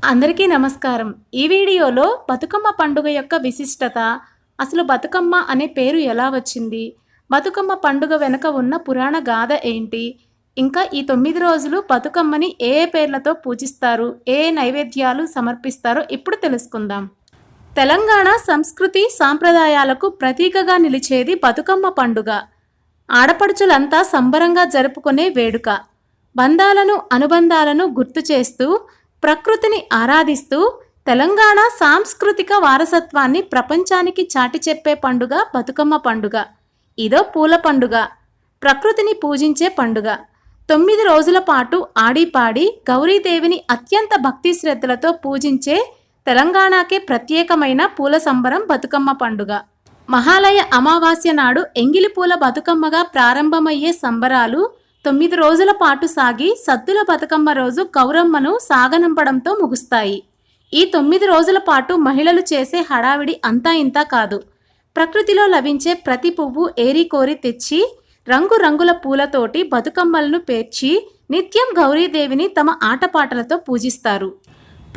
అందరికీ నమస్కారం. ఈ వీడియోలో బతుకమ్మ పండుగ యొక్క విశిష్టత, అసలు బతుకమ్మ అనే పేరు ఎలా వచ్చింది, బతుకమ్మ పండుగ వెనుక ఉన్న పురాణ గాథ ఏంటి, ఇంకా ఈ 9 రోజులు బతుకమ్మని ఏ ఏ పేర్లతో పూజిస్తారు, ఏ ఏ నైవేద్యాలు సమర్పిస్తారో ఇప్పుడు తెలుసుకుందాం. తెలంగాణ సంస్కృతి సాంప్రదాయాలకు ప్రతీకగా నిలిచేది బతుకమ్మ పండుగ. ఆడపడుచులంతా సంబరంగా జరుపుకునే వేడుక. బంధాలను అనుబంధాలను గుర్తు చేస్తూ, ప్రకృతిని ఆరాధిస్తూ తెలంగాణ సాంస్కృతిక వారసత్వాన్ని ప్రపంచానికి చాటి చెప్పే పండుగ బతుకమ్మ పండుగ. ఇదో పూల పండుగ, ప్రకృతిని పూజించే పండుగ. 9 రోజుల పాటు ఆడిపాడి గౌరీదేవిని అత్యంత భక్తి శ్రద్ధలతో పూజించే తెలంగాణకే ప్రత్యేకమైన పూల సంబరం బతుకమ్మ పండుగ. మహాలయ అమావాస్య నాడు ఎంగిలి పూల బతుకమ్మగా ప్రారంభమయ్యే సంబరాలు 9 రోజుల పాటు సాగి సద్దుల బతుకమ్మ రోజు గౌరమ్మను సాగనంపడంతో ముగుస్తాయి. ఈ 9 రోజుల పాటు మహిళలు చేసే హడావిడి అంతా ఇంతా కాదు. ప్రకృతిలో లభించే ప్రతి పువ్వు ఏరికోరి తెచ్చి రంగురంగుల పూలతోటి బతుకమ్మలను పేర్చి నిత్యం గౌరీదేవిని తమ ఆటపాటలతో పూజిస్తారు.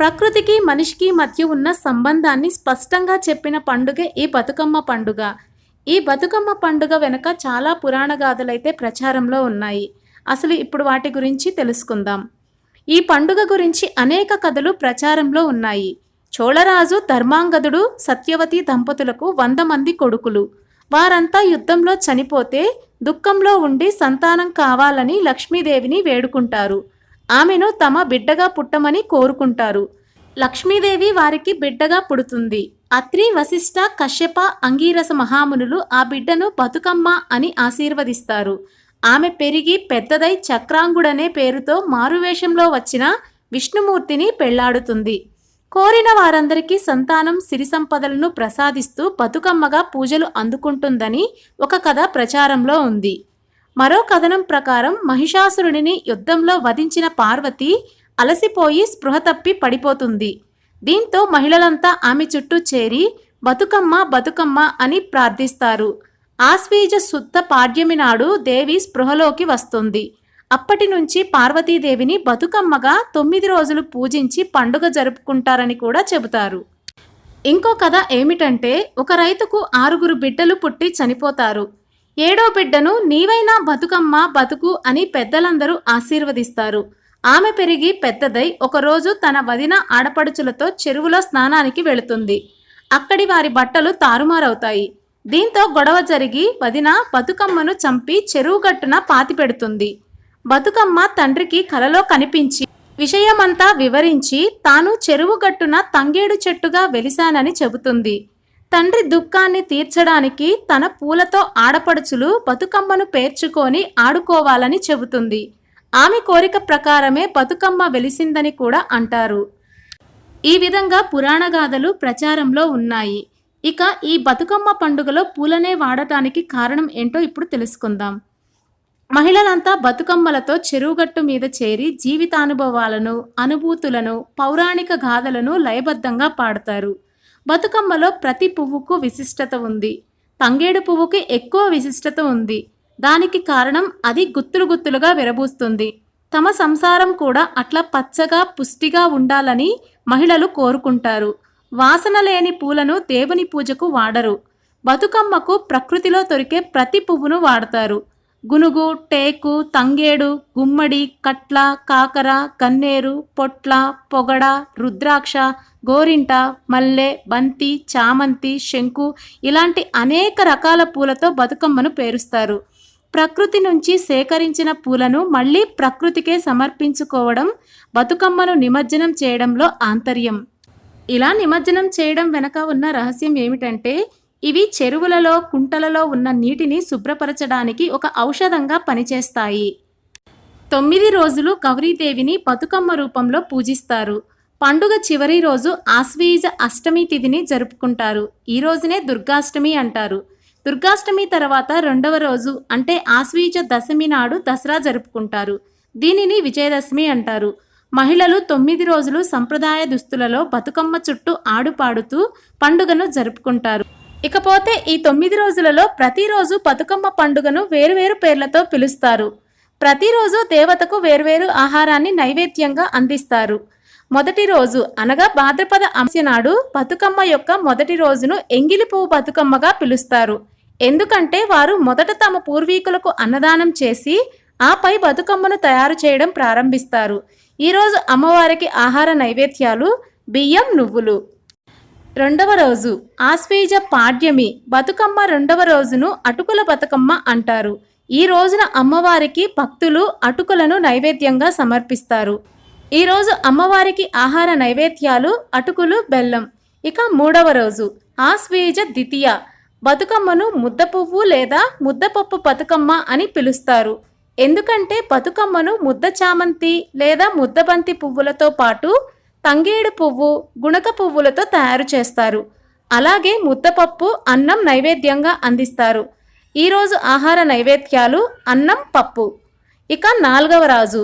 ప్రకృతికి మనిషికి మధ్య ఉన్న సంబంధాన్ని స్పష్టంగా చెప్పిన పండుగే ఈ బతుకమ్మ పండుగ. ఈ బతుకమ్మ పండుగ వెనుక చాలా పురాణ గాథలైతే ప్రచారంలో ఉన్నాయి. అసలు ఇప్పుడు వాటి గురించి తెలుసుకుందాం. ఈ పండుగ గురించి అనేక కథలు ప్రచారంలో ఉన్నాయి. చోళరాజు ధర్మాంగదుడు సత్యవతి దంపతులకు 100 మంది కొడుకులు. వారంతా యుద్ధంలో చనిపోతే దుఃఖంలో ఉండి సంతానం కావాలని లక్ష్మీదేవిని వేడుకుంటారు. ఆమెను తమ బిడ్డగా పుట్టమని కోరుకుంటారు. లక్ష్మీదేవి వారికి బిడ్డగా పుడుతుంది. అత్రి, వశిష్ఠ, కశ్యప, అంగీరస మహామునులు ఆ బిడ్డను బతుకమ్మ అని ఆశీర్వదిస్తారు. ఆమె పెరిగి పెద్దదై చక్రాంగుడనే పేరుతో మారువేషంలో వచ్చిన విష్ణుమూర్తిని పెళ్లాడుతుంది. కోరిన వారందరికీ సంతానం, సిరి సంపదలను ప్రసాదిస్తూ బతుకమ్మగా పూజలు అందుకుంటుందని ఒక కథ ప్రచారంలో ఉంది. మరో కథనం ప్రకారం మహిషాసురుడిని యుద్ధంలో వధించిన పార్వతి అలసిపోయి స్పృహ తప్పి పడిపోతుంది. దీంతో మహిళలంతా ఆమె చుట్టూ చేరి బతుకమ్మ బతుకమ్మ అని ప్రార్థిస్తారు. ఆశ్వీజ శుద్ధ పాడ్యమి నాడు దేవి స్పృహలోకి వస్తుంది. అప్పటి నుంచి పార్వతీదేవిని బతుకమ్మగా 9 రోజులు పూజించి పండుగ జరుపుకుంటారని కూడా చెబుతారు. ఇంకో కథ ఏమిటంటే, ఒక రైతుకు 6 బిడ్డలు పుట్టి చనిపోతారు. 7వ బిడ్డను నీవైనా బతుకమ్మ బతుకు అని పెద్దలందరూ ఆశీర్వదిస్తారు. ఆమె పెరిగి పెద్దదై ఒకరోజు తన వదిన ఆడపడుచులతో చెరువులో స్నానానికి వెళుతుంది. అక్కడి వారి బట్టలు తారుమారవుతాయి. దీంతో గొడవ జరిగి వదిన బతుకమ్మను చంపి చెరువు గట్టున పాతిపెడుతుంది. బతుకమ్మ తండ్రికి కలలో కనిపించి విషయమంతా వివరించి తాను చెరువు గట్టున తంగేడు చెట్టుగా వెలిశానని చెబుతుంది. తండ్రి దుఃఖాన్ని తీర్చడానికి తన పూలతో ఆడపడుచులు బతుకమ్మను పేర్చుకొని ఆడుకోవాలని చెబుతుంది. ఆమె కోరిక ప్రకారమే బతుకమ్మ వెలిసిందని కూడా అంటారు. ఈ విధంగా పురాణ గాథలు ప్రచారంలో ఉన్నాయి. ఇక ఈ బతుకమ్మ పండుగలో పూలనే వాడటానికి కారణం ఏంటో ఇప్పుడు తెలుసుకుందాం. మహిళలంతా బతుకమ్మలతో చెరువుగట్టు మీద చేరి జీవితానుభవాలను, అనుభూతులను, పౌరాణిక గాథలను లయబద్ధంగా పాడతారు. బతుకమ్మలో ప్రతి పువ్వుకు విశిష్టత ఉంది. తంగేడు పువ్వుకి ఎక్కువ విశిష్టత ఉంది. దానికి కారణం అది గుత్తులు గుత్తులుగా విరబూస్తుంది. తమ సంసారం కూడా అట్లా పచ్చగా పుష్టిగా ఉండాలని మహిళలు కోరుకుంటారు. వాసన లేని పూలను దేవుని పూజకు వాడరు. బతుకమ్మకు ప్రకృతిలో దొరికే ప్రతి పువ్వును వాడతారు. గునుగు, టేకు, తంగేడు, గుమ్మడి, కట్ల, కాకర, గన్నేరు, పొట్ల, పొగడ, రుద్రాక్ష, గోరింట, మల్లె, బంతి, చామంతి, శంకు ఇలాంటి అనేక రకాల పూలతో బతుకమ్మను పేరుస్తారు. ప్రకృతి నుంచి సేకరించిన పూలను మళ్ళీ ప్రకృతికే సమర్పించుకోవడం బతుకమ్మను నిమజ్జనం చేయడంలో ఆంతర్యం. ఇలా నిమజ్జనం చేయడం వెనక ఉన్న రహస్యం ఏమిటంటే, ఇవి చెరువులలో, కుంటలలో ఉన్న నీటిని శుభ్రపరచడానికి ఒక ఔషధంగా పనిచేస్తాయి. 9 రోజులు గౌరీదేవిని బతుకమ్మ రూపంలో పూజిస్తారు. పండుగ చివరి రోజు ఆశ్వీజ అష్టమి తిథిని జరుపుకుంటారు. ఈ రోజునే దుర్గాష్టమి అంటారు. దుర్గాష్టమి తర్వాత 2వ రోజు అంటే ఆశ్వీజ దశమి నాడు దసరా జరుపుకుంటారు. దీనిని విజయదశమి అంటారు. మహిళలు 9 రోజులు సంప్రదాయ దుస్తులలో బతుకమ్మ చుట్టూ ఆడుపాడుతూ పండుగను జరుపుకుంటారు. ఇకపోతే ఈ 9 రోజులలో ప్రతిరోజు బతుకమ్మ పండుగను వేరువేరు పేర్లతో పిలుస్తారు. ప్రతిరోజు దేవతకు వేర్వేరు ఆహారాన్ని నైవేద్యంగా అందిస్తారు. మొదటి రోజు అనగా భాద్రపద అమావాస్య నాడు బతుకమ్మ యొక్క మొదటి రోజును ఎంగిలి పువ్వు బతుకమ్మగా పిలుస్తారు. ఎందుకంటే వారు మొదట తమ పూర్వీకులకు అన్నదానం చేసి ఆపై బతుకమ్మను తయారు చేయడం ప్రారంభిస్తారు. ఈరోజు అమ్మవారికి ఆహార నైవేద్యాలు బియ్యం, నువ్వులు. రెండవ రోజు ఆశ్వీజ పాడ్యమి బతుకమ్మ రెండవ రోజును అటుకుల బతుకమ్మ అంటారు. ఈ రోజున అమ్మవారికి భక్తులు అటుకులను నైవేద్యంగా సమర్పిస్తారు. ఈరోజు అమ్మవారికి ఆహార నైవేద్యాలు అటుకులు, బెల్లం. ఇక మూడవ రోజు ఆశ్వీజ ద్వితీయ బతుకమ్మను ముద్ద పువ్వు లేదా ముద్దపప్పు బతుకమ్మ అని పిలుస్తారు. ఎందుకంటే బతుకమ్మను ముద్ద చామంతి లేదా ముద్దబంతి పువ్వులతో పాటు తంగేడు పువ్వు, గుణక పువ్వులతో తయారు చేస్తారు. అలాగే ముద్దపప్పు, అన్నం నైవేద్యంగా అందిస్తారు. ఈరోజు ఆహార నైవేద్యాలు అన్నం, పప్పు. ఇక నాలుగవ రోజు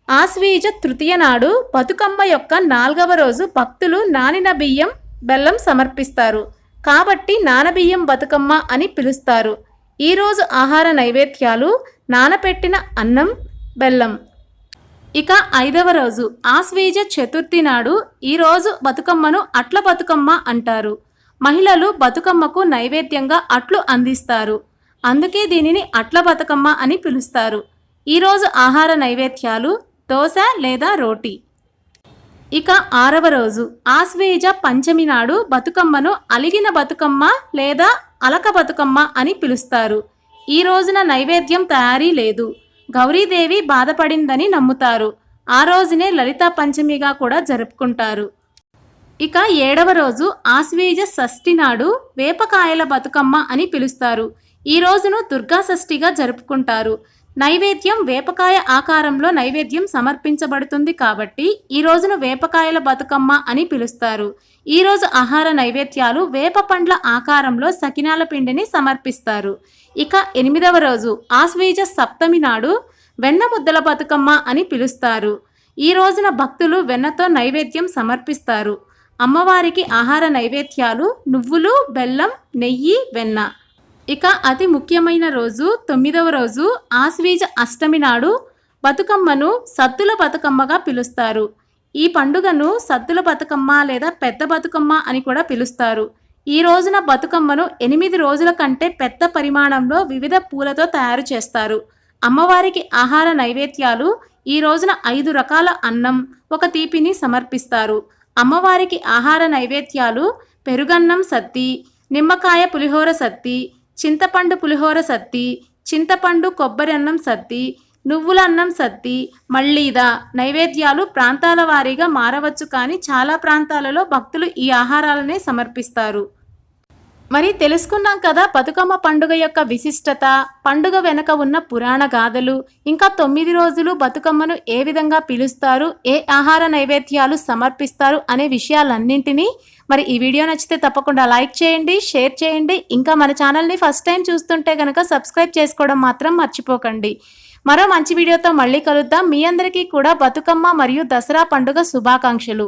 ఆశ్వీజ తృతీయ నాడు బతుకమ్మ యొక్క నాలుగవ రోజు భక్తులు నానిన బియ్యం, బెల్లం సమర్పిస్తారు. కాబట్టి నానబియ్యం బతుకమ్మ అని పిలుస్తారు. ఈరోజు ఆహార నైవేద్యాలు నానపెట్టిన అన్నం, బెల్లం. ఇక ఐదవ రోజు ఆశ్వీజ చతుర్థి నాడు ఈరోజు బతుకమ్మను అట్ల బతుకమ్మ అంటారు. మహిళలు బతుకమ్మకు నైవేద్యంగా అట్లు అందిస్తారు. అందుకే దీనిని అట్ల బతుకమ్మ అని పిలుస్తారు. ఈరోజు ఆహార నైవేద్యాలు దోశ లేదా రోటీ. ఇక ఆరవ రోజు ఆశ్వీజ పంచమి నాడు బతుకమ్మను అలిగిన బతుకమ్మ లేదా అలక బతుకమ్మ అని పిలుస్తారు. ఈ రోజున నైవేద్యం తయారీ లేదు. గౌరీదేవి బాధపడిందని నమ్ముతారు. ఆ రోజునే లలితా పంచమిగా కూడా జరుపుకుంటారు. ఇక ఏడవ రోజు ఆశ్వీజ షష్ఠి నాడు వేపకాయల బతుకమ్మ అని పిలుస్తారు. ఈ రోజును దుర్గా షష్ఠిగా జరుపుకుంటారు. నైవేద్యం వేపకాయ ఆకారంలో నైవేద్యం సమర్పించబడుతుంది కాబట్టి ఈ రోజును వేపకాయల బతుకమ్మ అని పిలుస్తారు. ఈరోజు ఆహార నైవేద్యాలు వేప పండ్ల ఆకారంలో సకినాల పిండిని సమర్పిస్తారు. ఇక ఎనిమిదవ రోజు ఆశ్వీజ సప్తమి నాడు వెన్న ముద్దల బతుకమ్మ అని పిలుస్తారు. ఈ రోజున భక్తులు వెన్నతో నైవేద్యం సమర్పిస్తారు. అమ్మవారికి ఆహార నైవేద్యాలు నువ్వులు, బెల్లం, నెయ్యి, వెన్న. ఇక అతి ముఖ్యమైన రోజు తొమ్మిదవ రోజు ఆశ్వీజ అష్టమి నాడు బతుకమ్మను సద్దుల బతుకమ్మగా పిలుస్తారు. ఈ పండుగను సద్దుల బతుకమ్మ లేదా పెద్ద బతుకమ్మ అని కూడా పిలుస్తారు. ఈ రోజున బతుకమ్మను 8 రోజుల కంటే పెద్ద పరిమాణంలో వివిధ పూలతో తయారు చేస్తారు. అమ్మవారికి ఆహార నైవేద్యాలు ఈ రోజున 5 రకాల అన్నం, ఒక తీపిని సమర్పిస్తారు. అమ్మవారికి ఆహార నైవేద్యాలు పెరుగన్నం సద్ది, నిమ్మకాయ పులిహోర సద్ది, చింతపండు పులిహోర సద్ది, చింతపండు కొబ్బరి అన్నం సద్ది, నువ్వుల అన్నం సద్ది, మళ్ళీదా. నైవేద్యాలు ప్రాంతాల వారీగా మారవచ్చు, కానీ చాలా ప్రాంతాలలో భక్తులు ఈ ఆహారాలనే సమర్పిస్తారు. మరి తెలుసుకున్నాం కదా బతుకమ్మ పండుగ యొక్క విశిష్టత, పండుగ వెనుక ఉన్న పురాణ గాథలు, ఇంకా 9 రోజులు బతుకమ్మను ఏ విధంగా పిలుస్తారు, ఏ ఆహార నైవేద్యాలు సమర్పిస్తారు అనే విషయాలన్నింటినీ. మరి ఈ వీడియో నచ్చితే తప్పకుండా లైక్ చేయండి, షేర్ చేయండి. ఇంకా మన ఛానల్ని ఫస్ట్ టైం చూస్తుంటే కనుక సబ్స్క్రైబ్ చేసుకోవడం మాత్రం మర్చిపోకండి. మరో మంచి వీడియోతో మళ్ళీ కలుద్దాం. మీ అందరికీ కూడా బతుకమ్మ మరియు దసరా పండుగ శుభాకాంక్షలు.